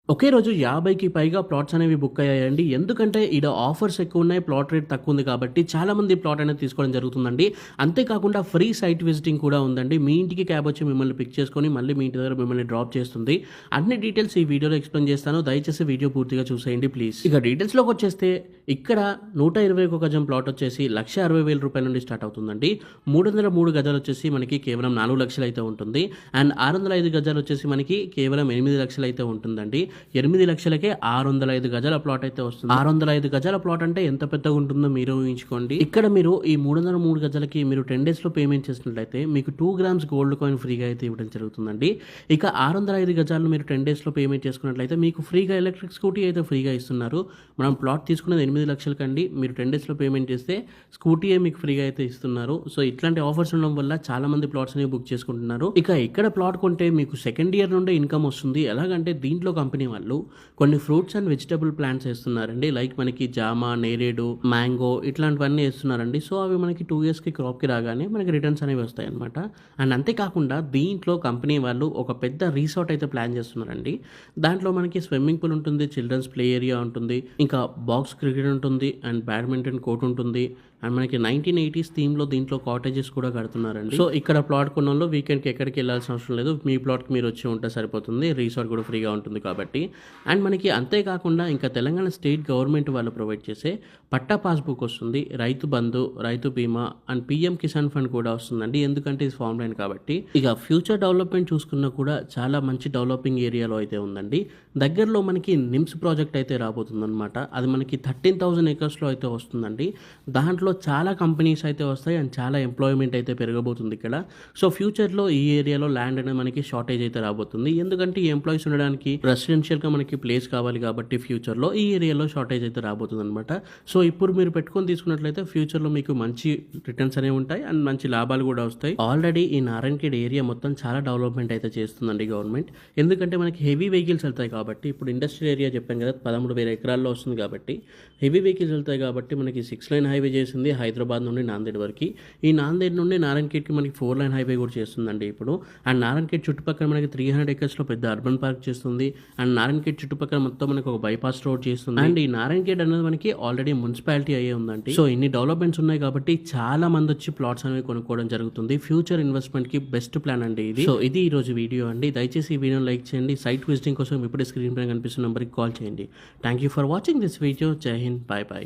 ఒకే రోజు 50కి పైగా ప్లాట్స్ అనేవి బుక్ అయ్యాయండి. ఎందుకంటే ఈడ ఆఫర్స్ ఎక్కువున్నాయి. ప్లాట్ రేట్ తక్కువుంది కాబట్టి చాలామంది ప్లాట్ అనేది తీసుకోవడం జరుగుతుందండి. అంతేకాకుండా ఫ్రీ సైట్ విజిటింగ్ కూడా ఉందండి. మీ ఇంటికి క్యాబ్ వచ్చి మిమ్మల్ని పిక్ చేసుకొని మళ్ళీ మీ ఇంటి దగ్గర మిమ్మల్ని డ్రాప్ చేస్తుంది. అన్ని డీటెయిల్స్ ఈ వీడియోలో ఎక్స్‌ప్లెయిన్ చేస్తాను. దయచేసి వీడియో పూర్తిగా చూసేయండి ప్లీజ్. ఇక డీటెయిల్స్‌లోకొచ్చేస్తే ఇక్కడ 121 గజం ప్లాట్ వచ్చేసి రూ. 1,60,000 నుండి స్టార్ట్ అవుతుందండి. 303 గజాలు వచ్చేసి మనకి కేవలం 4 లక్షలు అయితే ఉంటుంది. అండ్ 605 గజాలు వచ్చేసి మనకి కేవలం 8 లక్షలు అయితే ఉంటుందండి. 8 లక్షలకే 605 గజాల ప్లాట్ అయితే వస్తుంది. 605 గజాల ప్లాట్ అంటే ఎంత పెద్దగా ఉంటుందో మీరు ఊహించుకోండి. ఇక్కడ మీరు ఈ 303 గజాలకి మీరు 10 డేస్‌లో పేమెంట్ చేసినట్లయితే మీకు 2 గ్రామ్స్ గోల్డ్ కాయిన్ ఫ్రీగా అయితే ఇవ్వడం జరుగుతుందండి. ఇక 605 గజాలను మీరు 10 డేస్‌లో పేమెంట్ చేసుకున్నట్లయితే మీకు ఫ్రీగా ఎలక్ట్రిక్ స్కూటీ అయితే ఫ్రీగా ఇస్తున్నారు. మనం ప్లాట్ తీసుకున్నది 8 లక్షలకండి. మీరు 10 డేస్‌లో పేమెంట్ చేస్తే స్కూటీయే మీకు ఫ్రీగా అయితే ఇస్తున్నారు. సో ఇట్లాంటి ఆఫర్స్ ఉండడం వల్ల చాలా మంది ప్లాట్స్ అనేవి బుక్ చేసుకుంటున్నారు. ఇక ఇక్కడ ప్లాట్ కొంటే మీకు సెకండ్ ఇయర్ నుండే ఇన్కమ్ వస్తుంది. ఎలాగంటే దీంట్లో కంపెనీ వాళ్ళు కొన్ని ఫ్రూట్స్ అండ్ వెజిటబుల్ ప్లాంట్స్ వేస్తున్నారండి. లైక్ మనకి జామ, నేరేడు, మ్యాంగో ఇట్లాంటివన్నీ వేస్తున్నారండి. సో అవి మనకి 2 ఇయర్స్‌కి క్రాప్‌కి రాగానే మనకి రిటర్న్స్ అనేవి వస్తాయన్నమాట. అండ్ అంతేకాకుండా దీంట్లో కంపెనీ వాళ్ళు ఒక పెద్ద రిసార్ట్ అయితే ప్లాన్ చేస్తున్నారండి. దాంట్లో మనకి స్విమ్మింగ్ పూల్ ఉంటుంది, చిల్డ్రన్స్ ప్లే ఏరియా ఉంటుంది, ఇంకా బాక్స్ క్రికెట్ ఉంటుంది అండ్ బ్యాడ్మింటన్ కోర్ట్ ఉంటుంది. అండ్ మనకి 1980s థీమ్‌లో దీంట్లో కాటేజెస్ కూడా కడుతున్నారండి. సో ఇక్కడ ప్లాట్ కొన్నోళ్ళు వీకెండ్‌కి ఎక్కడికి వెళ్ళాల్సిన అవసరం లేదు. మీ ప్లాట్‌కి మీరు వచ్చి ఉంటే సరిపోతుంది. రిసార్ట్ కూడా ఫ్రీగా ఉంటుంది కాబట్టి. అండ్ మనకి అంతేకాకుండా ఇంకా తెలంగాణ స్టేట్ గవర్నమెంట్ వాళ్ళు ప్రొవైడ్ చేసే పట్టా పాస్‌బుక్ వస్తుంది. రైతు బంధు, రైతు బీమా అండ్ పీఎం కిసాన్ ఫండ్ కూడా వస్తుందండి. ఎందుకంటే ఇది ఫార్మ్ ల్యాండ్ కాబట్టి. ఇక ఫ్యూచర్ డెవలప్‌మెంట్ చూసుకున్నా కూడా చాలా మంచి డెవలపింగ్ ఏరియాలో అయితే ఉందండి. దగ్గరలో మనకి నిమ్స్ ప్రాజెక్ట్ అయితే రాబోతుందన్నమాట. అది మనకి 13,000 ఎకర్స్‌లో అయితే వస్తుందండి. దాంట్లో చాలా కంపెనీస్ అయితే వస్తాయి అండ్ చాలా ఎంప్లాయ్మెంట్ అయితే పెరగబోతుంది ఇక్కడ. సో ఫ్యూచర్‌లో ఈ ఏరియాలో ల్యాండ్ అనేది మనకి షార్టేజ్ అయితే రాబోతుంది. ఎందుకంటే ఈ ఎంప్లాయీస్ ఉండడానికి రెసిడెన్షియల్‌గా మనకి ప్లేస్ కావాలి కాబట్టి ఫ్యూచర్‌లో ఈ ఏరియాలో షార్టేజ్ అయితే రాబోతుందన్నమాట. సో ఇప్పుడు మీరు పెట్టుకొని తీసుకున్నట్లయితే ఫ్యూచర్‌లో మీకు మంచి రిటర్న్స్ అనేవి ఉంటాయి అండ్ మంచి లాభాలు కూడా వస్తాయి. ఆల్రెడీ ఈ నారాయణఖేడ్ ఏరియా మొత్తం చాలా డెవలప్మెంట్ అయితే చేస్తుందండి గవర్నమెంట్. ఎందుకంటే మనకి హెవీ వెహికల్స్ వెళ్తాయి కాబట్టి ఇప్పుడు ఇండస్ట్రియల్ ఏరియా చెప్పాం కదా 13,000 ఎకరాల్లో వస్తుంది కాబట్టి హెవీ వెహికల్స్ వెళ్తాయి కాబట్టి మనకి 6 లైన్ హైవే చేసింది హైదరాబాద్ నుండి నాందేడ్ వరకు. ఈ నాందేడ్ నుండి నారాయణఖేడ్‌కి మనకి 4 లైన్ హైవే కూడా చేస్తుందండి ఇప్పుడు. అండ్ నారాయణఖేడ్ చుట్టుపక్కల మనకి 300 ఎకర్స్‌లో పెద్ద అర్బన్ పార్క్ చేస్తుంది. అండ్ నారాయణఖేడ్ చుట్టుపక్కల మొత్తం మనకు ఒక బైపాస్ రోడ్ చేస్తుంది. అండ్ ఈ నారాయణఖేడ్ అనేది మనకి ఆల్రెడీ మున్సిపాలిటీ అయ్యే ఉందండి. సో ఇన్ని డెవలప్మెంట్స్ ఉన్నాయి కాబట్టి చాలా మంది వచ్చి ప్లాట్స్ అనేవి కొనుక్కోవడం జరుగుతుంది. ఫ్యూచర్ ఇన్వెస్ట్మెంట్‌కి బెస్ట్ ప్లాన్ అండి ఇది. సో ఇది ఈ రోజు వీడియో అండి. దయచేసి ఈ వీడియోని లైక్ చేయండి. సైట్ విజిటింగ్ కోసం ఇప్పుడే స్క్రీన్ పైన కనిపిస్తున్న నెంబర్‌కి కాల్ చేయండి. Thank you for watching this video. జై హింద్. By by.